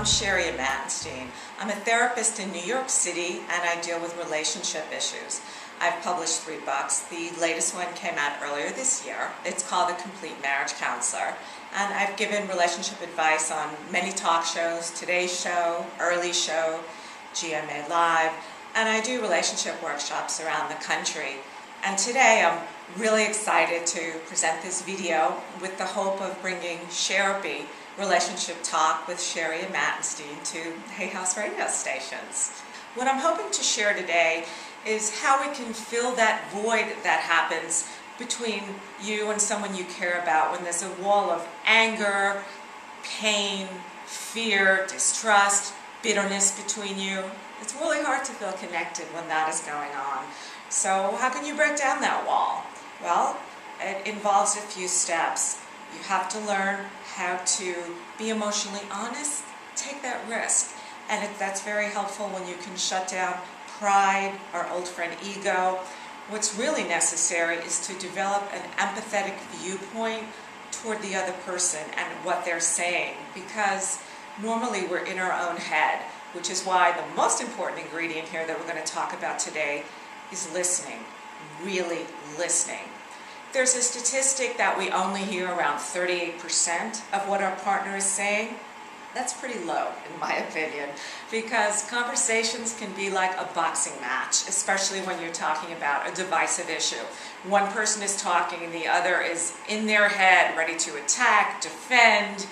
I'm Sherry Amatenstein. I'm a therapist in New York City and I deal with relationship issues. I've published 3 books. The latest one came out earlier this year. It's called The Complete Marriage Counselor. And I've given relationship advice on many talk shows, Today's Show, Early Show, GMA Live, and I do relationship workshops around the country. And today I'm really excited to present this video with the hope of bringing Sherapy, relationship talk with Sherry Amatenstein, to Hay House radio stations. What I'm hoping to share today is how we can fill that void that happens between you and someone you care about when there's a wall of anger, pain, fear, distrust, bitterness between you. It's really hard to feel connected when that is going on. So how can you break down that wall? Well, it involves a few steps. You have to learn how to be emotionally honest, take that risk. And that's very helpful when you can shut down pride, our old friend ego. What's really necessary is to develop an empathetic viewpoint toward the other person and what they're saying, because normally we're in our own head, which is why the most important ingredient here that we're going to talk about today is listening, really listening. There's a statistic that we only hear around 38% of what our partner is saying. That's pretty low, in my opinion, because conversations can be like a boxing match, especially when you're talking about a divisive issue. One person is talking and the other is in their head, ready to attack, defend.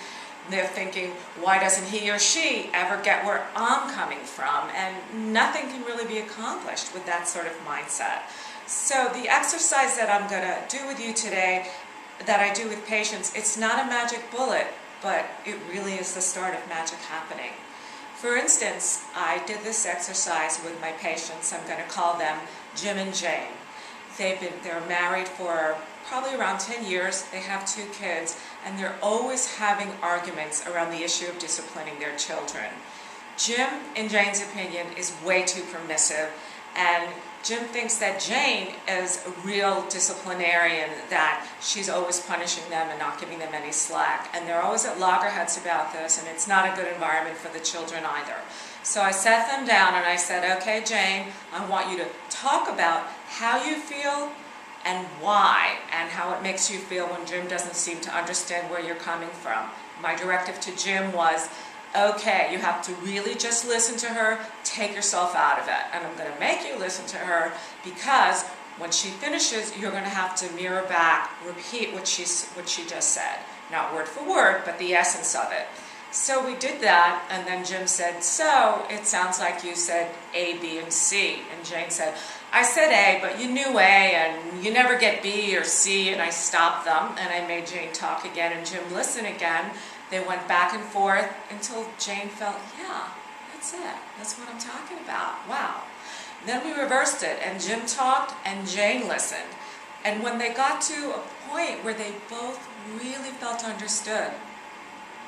They're thinking, why doesn't he or she ever get where I'm coming from? And nothing can really be accomplished with that sort of mindset. So the exercise that I'm going to do with you today, that I do with patients, it's not a magic bullet, but it really is the start of magic happening. For instance, I did this exercise with my patients. I'm going to call them Jim and Jane. They're married for probably around 10 years. They have 2 kids, and they're always having arguments around the issue of disciplining their children. Jim, in Jane's opinion, is way too permissive, and Jim thinks that Jane is a real disciplinarian, that she's always punishing them and not giving them any slack. And they're always at loggerheads about this, and it's not a good environment for the children either. So I sat them down and I said, okay, Jane, I want you to talk about how you feel and why, and how it makes you feel when Jim doesn't seem to understand where you're coming from. My directive to Jim was, okay, you have to really just listen to her, take yourself out of it. And I'm going to make you listen to her, because when she finishes, you're going to have to mirror back, repeat what she just said. Not word for word, but the essence of it. So we did that, and then Jim said, so it sounds like you said A, B, and C. And Jane said, I said A, but you knew A, and you never get B or C, and I stopped them, and I made Jane talk again, and Jim listen again. They went back and forth until Jane felt, yeah, that's it. That's what I'm talking about. Wow. Then we reversed it, and Jim talked and Jane listened. And when they got to a point where they both really felt understood,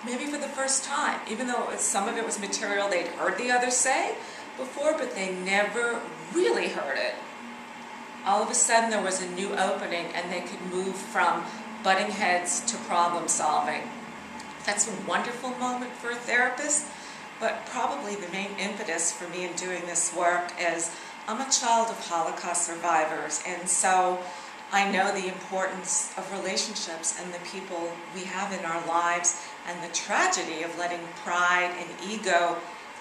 maybe for the first time, even though some of it was material they'd heard the other say before, but they never really heard it, all of a sudden there was a new opening, and they could move from butting heads to problem solving. That's a wonderful moment for a therapist, but probably the main impetus for me in doing this work is I'm a child of Holocaust survivors, and so I know the importance of relationships and the people we have in our lives, and the tragedy of letting pride and ego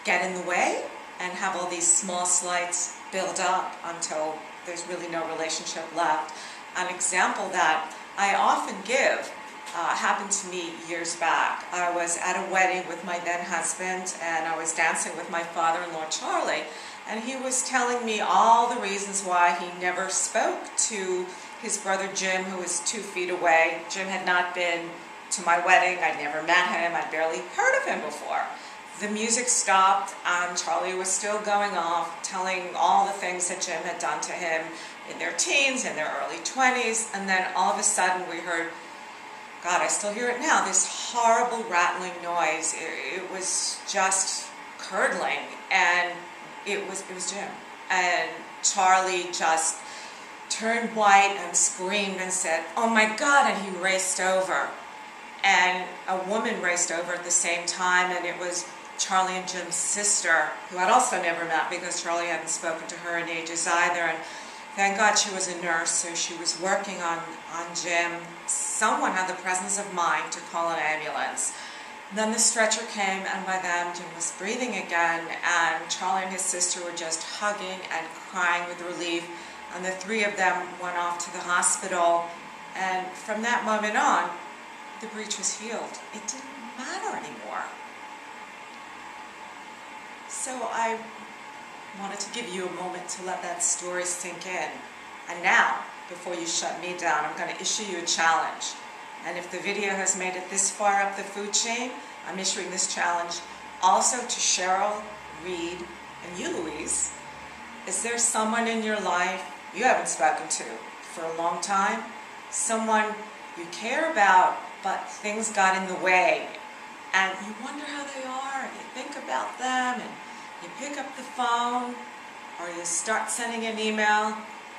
get in the way and have all these small slights build up until there's really no relationship left. An example that I often give happened to me years back. I was at a wedding with my then husband, and I was dancing with my father-in-law Charlie, and he was telling me all the reasons why he never spoke to his brother Jim, who was 2 feet away. Jim had not been to my wedding. I'd never met him. I'd barely heard of him before. The music stopped, and Charlie was still going off, telling all the things that Jim had done to him in their teens, in their early 20s, and then all of a sudden we heard, God, I still hear it now, this horrible rattling noise. It was just curdling, and it was Jim. And Charlie just turned white and screamed and said, oh my God, and he raced over. And a woman raced over at the same time, and it was Charlie and Jim's sister, who I'd also never met because Charlie hadn't spoken to her in ages either. And thank God she was a nurse, so she was working on Jim. Someone had the presence of mind to call an ambulance. Then the stretcher came, and by then Jim was breathing again, and Charlie and his sister were just hugging and crying with relief, and the three of them went off to the hospital. And from that moment on, the breach was healed. It didn't matter anymore. So I wanted to give you a moment to let that story sink in. And now, before you shut me down, I'm going to issue you a challenge. And if the video has made it this far up the food chain, I'm issuing this challenge also to Cheryl, Reed, and you, Louise. Is there someone in your life you haven't spoken to for a long time? Someone you care about, but things got in the way, and you wonder how they are, and you think about them, and you pick up the phone, or you start sending an email,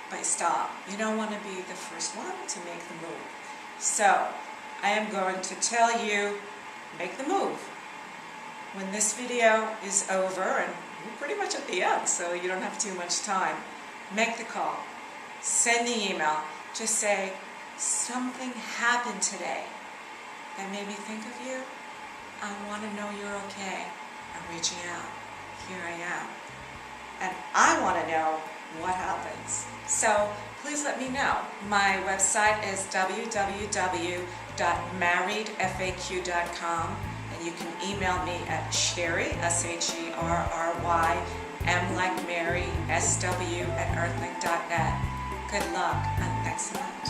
but you stop. You don't want to be the first one to make the move. So, I am going to tell you, make the move. When this video is over, and we're pretty much at the end, so you don't have too much time, make the call, send the email, just say, something happened today that made me think of you. I want to know you're okay. I'm reaching out. Here I am. And I want to know what happens. So please let me know. My website is www.marriedfaq.com, and you can email me at Sherry, SHERRY, M like Mary, SW @earthlink.net. Good luck, and thanks so much.